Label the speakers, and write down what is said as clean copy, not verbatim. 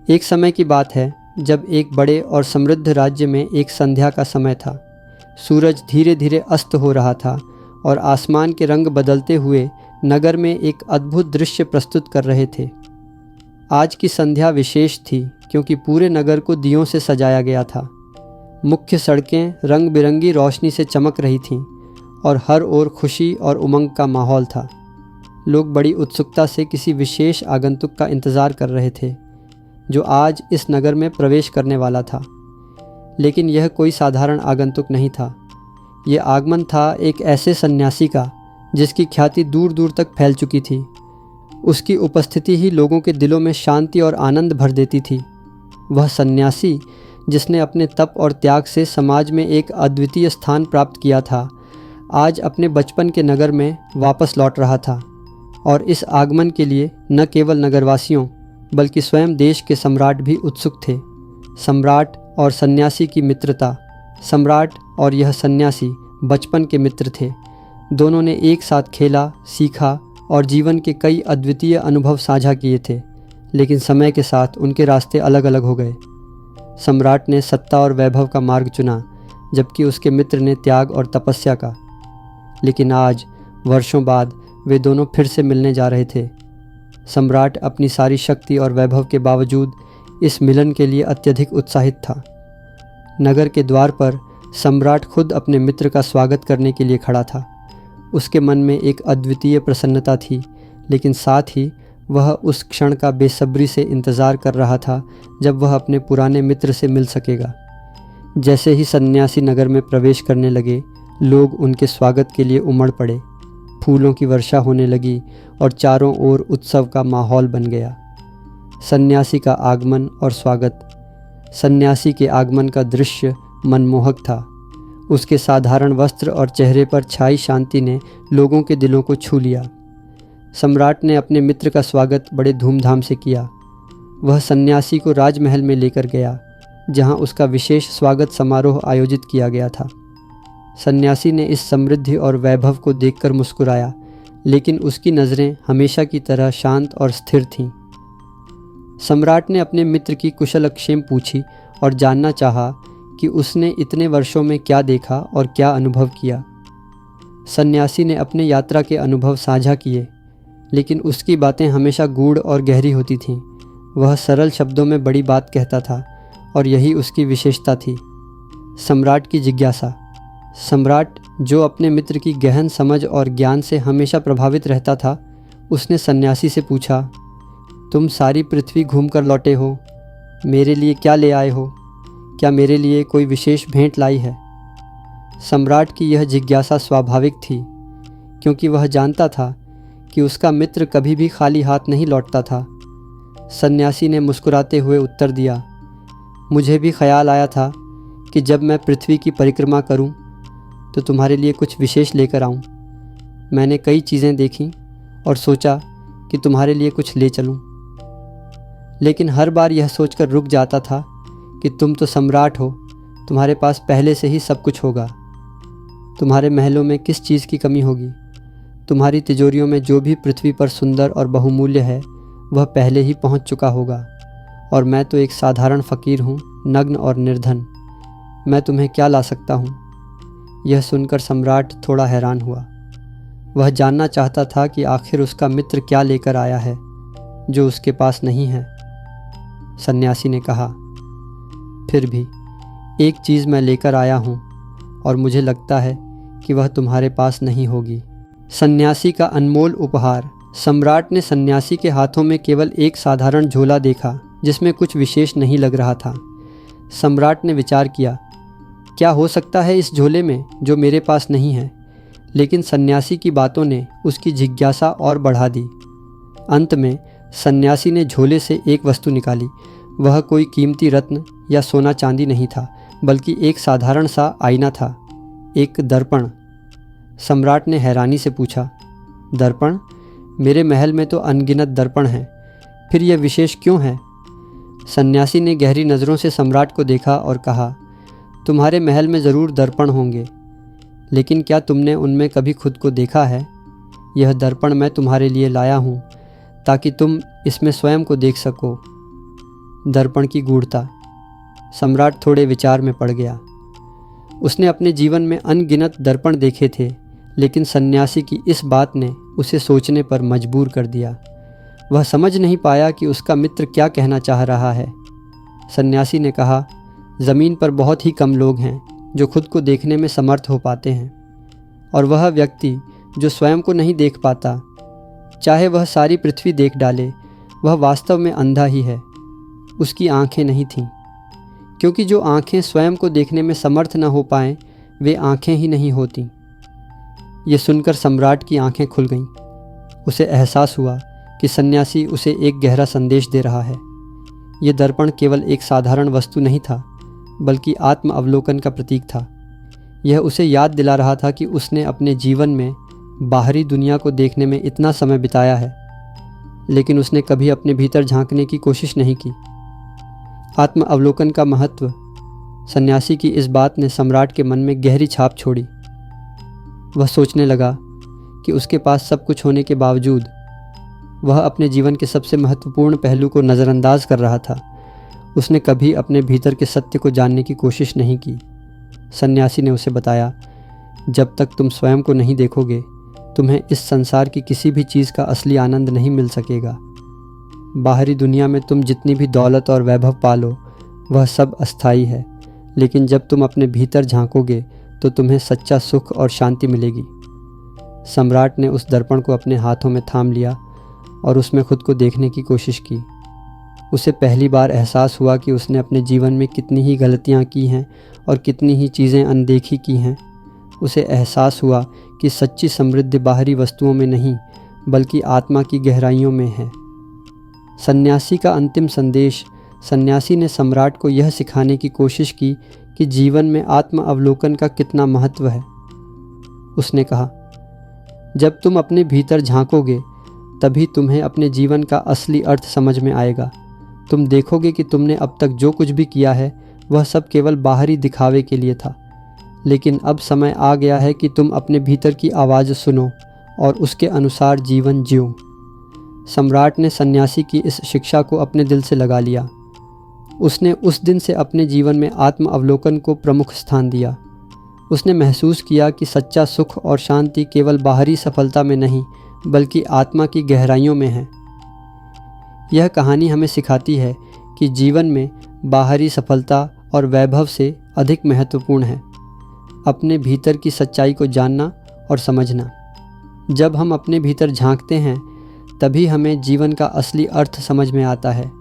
Speaker 1: एक समय की बात है जब एक बड़े और समृद्ध राज्य में एक संध्या का समय था। सूरज धीरे धीरे अस्त हो रहा था और आसमान के रंग बदलते हुए नगर में एक अद्भुत दृश्य प्रस्तुत कर रहे थे। आज की संध्या विशेष थी क्योंकि पूरे नगर को दियों से सजाया गया था। मुख्य सड़कें रंग बिरंगी रोशनी से चमक रही थीं और हर ओर खुशी और उमंग का माहौल था। लोग बड़ी उत्सुकता से किसी विशेष आगंतुक का इंतज़ार कर रहे थे जो आज इस नगर में प्रवेश करने वाला था। लेकिन यह कोई साधारण आगंतुक नहीं था। ये आगमन था एक ऐसे सन्यासी का जिसकी ख्याति दूर दूर तक फैल चुकी थी। उसकी उपस्थिति ही लोगों के दिलों में शांति और आनंद भर देती थी। वह सन्यासी जिसने अपने तप और त्याग से समाज में एक अद्वितीय स्थान प्राप्त किया था, आज अपने बचपन के नगर में वापस लौट रहा था। और इस आगमन के लिए न केवल नगरवासियों बल्कि स्वयं देश के सम्राट भी उत्सुक थे। सम्राट और सन्यासी की मित्रता। सम्राट और यह सन्यासी बचपन के मित्र थे। दोनों ने एक साथ खेला, सीखा और जीवन के कई अद्वितीय अनुभव साझा किए थे। लेकिन समय के साथ उनके रास्ते अलग अलग हो गए। सम्राट ने सत्ता और वैभव का मार्ग चुना, जबकि उसके मित्र ने त्याग और तपस्या का। लेकिन आज वर्षों बाद वे दोनों फिर से मिलने जा रहे थे। सम्राट अपनी सारी शक्ति और वैभव के बावजूद इस मिलन के लिए अत्यधिक उत्साहित था। नगर के द्वार पर सम्राट खुद अपने मित्र का स्वागत करने के लिए खड़ा था। उसके मन में एक अद्वितीय प्रसन्नता थी, लेकिन साथ ही वह उस क्षण का बेसब्री से इंतज़ार कर रहा था जब वह अपने पुराने मित्र से मिल सकेगा। जैसे ही सन्यासी नगर में प्रवेश करने लगे, लोग उनके स्वागत के लिए उमड़ पड़े। फूलों की वर्षा होने लगी और चारों ओर उत्सव का माहौल बन गया। सन्यासी का आगमन और स्वागत। सन्यासी के आगमन का दृश्य मनमोहक था। उसके साधारण वस्त्र और चेहरे पर छाई शांति ने लोगों के दिलों को छू लिया। सम्राट ने अपने मित्र का स्वागत बड़े धूमधाम से किया। वह सन्यासी को राजमहल में लेकर गया, जहां उसका विशेष स्वागत समारोह आयोजित किया गया था। सन्यासी ने इस समृद्धि और वैभव को देखकर मुस्कुराया, लेकिन उसकी नज़रें हमेशा की तरह शांत और स्थिर थीं। सम्राट ने अपने मित्र की कुशलक्षेम पूछी और जानना चाहा कि उसने इतने वर्षों में क्या देखा और क्या अनुभव किया। सन्यासी ने अपने यात्रा के अनुभव साझा किए, लेकिन उसकी बातें हमेशा गूढ़ और गहरी होती थीं। वह सरल शब्दों में बड़ी बात कहता था और यही उसकी विशेषता थी। सम्राट की जिज्ञासा। सम्राट, जो अपने मित्र की गहन समझ और ज्ञान से हमेशा प्रभावित रहता था, उसने सन्यासी से पूछा, तुम सारी पृथ्वी घूमकर लौटे हो, मेरे लिए क्या ले आए हो? क्या मेरे लिए कोई विशेष भेंट लाई है? सम्राट की यह जिज्ञासा स्वाभाविक थी, क्योंकि वह जानता था कि उसका मित्र कभी भी खाली हाथ नहीं लौटता था। सन्यासी ने मुस्कुराते हुए उत्तर दिया, मुझे भी ख्याल आया था कि जब मैं पृथ्वी की परिक्रमा करूं, तो तुम्हारे लिए कुछ विशेष लेकर आऊं। मैंने कई चीज़ें देखीं और सोचा कि तुम्हारे लिए कुछ ले चलूं। लेकिन हर बार यह सोचकर रुक जाता था कि तुम तो सम्राट हो, तुम्हारे पास पहले से ही सब कुछ होगा। तुम्हारे महलों में किस चीज़ की कमी होगी? तुम्हारी तिजोरियों में जो भी पृथ्वी पर सुंदर और बहुमूल्य है, वह पहले ही पहुंच चुका होगा। और मैं तो एक साधारण फ़कीर हूँ, नग्न और निर्धन। मैं तुम्हें क्या ला सकता हूँ? यह सुनकर सम्राट थोड़ा हैरान हुआ। वह जानना चाहता था कि आखिर उसका मित्र क्या लेकर आया है जो उसके पास नहीं है। सन्यासी ने कहा, फिर भी एक चीज़ मैं लेकर आया हूँ और मुझे लगता है कि वह तुम्हारे पास नहीं होगी। सन्यासी का अनमोल उपहार। सम्राट ने सन्यासी के हाथों में केवल एक साधारण झोला देखा जिसमें कुछ विशेष नहीं लग रहा था। सम्राट ने विचार किया, क्या हो सकता है इस झोले में जो मेरे पास नहीं है? लेकिन सन्यासी की बातों ने उसकी जिज्ञासा और बढ़ा दी। अंत में सन्यासी ने झोले से एक वस्तु निकाली। वह कोई कीमती रत्न या सोना चांदी नहीं था, बल्कि एक साधारण सा आईना था, एक दर्पण। सम्राट ने हैरानी से पूछा, दर्पण? मेरे महल में तो अनगिनत दर्पण हैं, फिर यह विशेष क्यों है? सन्यासी ने गहरी नज़रों से सम्राट को देखा और कहा, तुम्हारे महल में ज़रूर दर्पण होंगे, लेकिन क्या तुमने उनमें कभी खुद को देखा है? यह दर्पण मैं तुम्हारे लिए लाया हूँ ताकि तुम इसमें स्वयं को देख सको। दर्पण की गूढ़ता। सम्राट थोड़े विचार में पड़ गया। उसने अपने जीवन में अनगिनत दर्पण देखे थे, लेकिन सन्यासी की इस बात ने उसे सोचने पर मजबूर कर दिया। वह समझ नहीं पाया कि उसका मित्र क्या कहना चाह रहा है। सन्यासी ने कहा, ज़मीन पर बहुत ही कम लोग हैं जो खुद को देखने में समर्थ हो पाते हैं, और वह व्यक्ति जो स्वयं को नहीं देख पाता, चाहे वह सारी पृथ्वी देख डाले, वह वास्तव में अंधा ही है। उसकी आंखें नहीं थीं, क्योंकि जो आंखें स्वयं को देखने में समर्थ न हो पाएं, वे आंखें ही नहीं होती। ये सुनकर सम्राट की आंखें खुल गईं। उसे एहसास हुआ कि सन्यासी उसे एक गहरा संदेश दे रहा है। ये दर्पण केवल एक साधारण वस्तु नहीं था, बल्कि आत्म अवलोकन का प्रतीक था। यह उसे याद दिला रहा था कि उसने अपने जीवन में बाहरी दुनिया को देखने में इतना समय बिताया है, लेकिन उसने कभी अपने भीतर झांकने की कोशिश नहीं की। आत्म अवलोकन का महत्व। सन्यासी की इस बात ने सम्राट के मन में गहरी छाप छोड़ी। वह सोचने लगा कि उसके पास सब कुछ होने के बावजूद वह अपने जीवन के सबसे महत्वपूर्ण पहलू को नज़रअंदाज कर रहा था। उसने कभी अपने भीतर के सत्य को जानने की कोशिश नहीं की। सन्यासी ने उसे बताया, जब तक तुम स्वयं को नहीं देखोगे, तुम्हें इस संसार की किसी भी चीज़ का असली आनंद नहीं मिल सकेगा। बाहरी दुनिया में तुम जितनी भी दौलत और वैभव पालो, वह सब अस्थायी है, लेकिन जब तुम अपने भीतर झांकोगे तो तुम्हें सच्चा सुख और शांति मिलेगी। सम्राट ने उस दर्पण को अपने हाथों में थाम लिया और उसमें खुद को देखने की कोशिश की। उसे पहली बार एहसास हुआ कि उसने अपने जीवन में कितनी ही गलतियां की हैं और कितनी ही चीज़ें अनदेखी की हैं। उसे एहसास हुआ कि सच्ची समृद्धि बाहरी वस्तुओं में नहीं, बल्कि आत्मा की गहराइयों में है। सन्यासी का अंतिम संदेश। सन्यासी ने सम्राट को यह सिखाने की कोशिश की कि जीवन में आत्म अवलोकन का कितना महत्व है। उसने कहा, जब तुम अपने भीतर झांकोगे, तभी तुम्हें अपने जीवन का असली अर्थ समझ में आएगा। तुम देखोगे कि तुमने अब तक जो कुछ भी किया है, वह सब केवल बाहरी दिखावे के लिए था, लेकिन अब समय आ गया है कि तुम अपने भीतर की आवाज़ सुनो और उसके अनुसार जीवन जियो। सम्राट ने सन्यासी की इस शिक्षा को अपने दिल से लगा लिया। उसने उस दिन से अपने जीवन में आत्म अवलोकन को प्रमुख स्थान दिया। उसने महसूस किया कि सच्चा सुख और शांति केवल बाहरी सफलता में नहीं, बल्कि आत्मा की गहराइयों में है। यह कहानी हमें सिखाती है कि जीवन में बाहरी सफलता और वैभव से अधिक महत्वपूर्ण है अपने भीतर की सच्चाई को जानना और समझना। जब हम अपने भीतर झांकते हैं, तभी हमें जीवन का असली अर्थ समझ में आता है।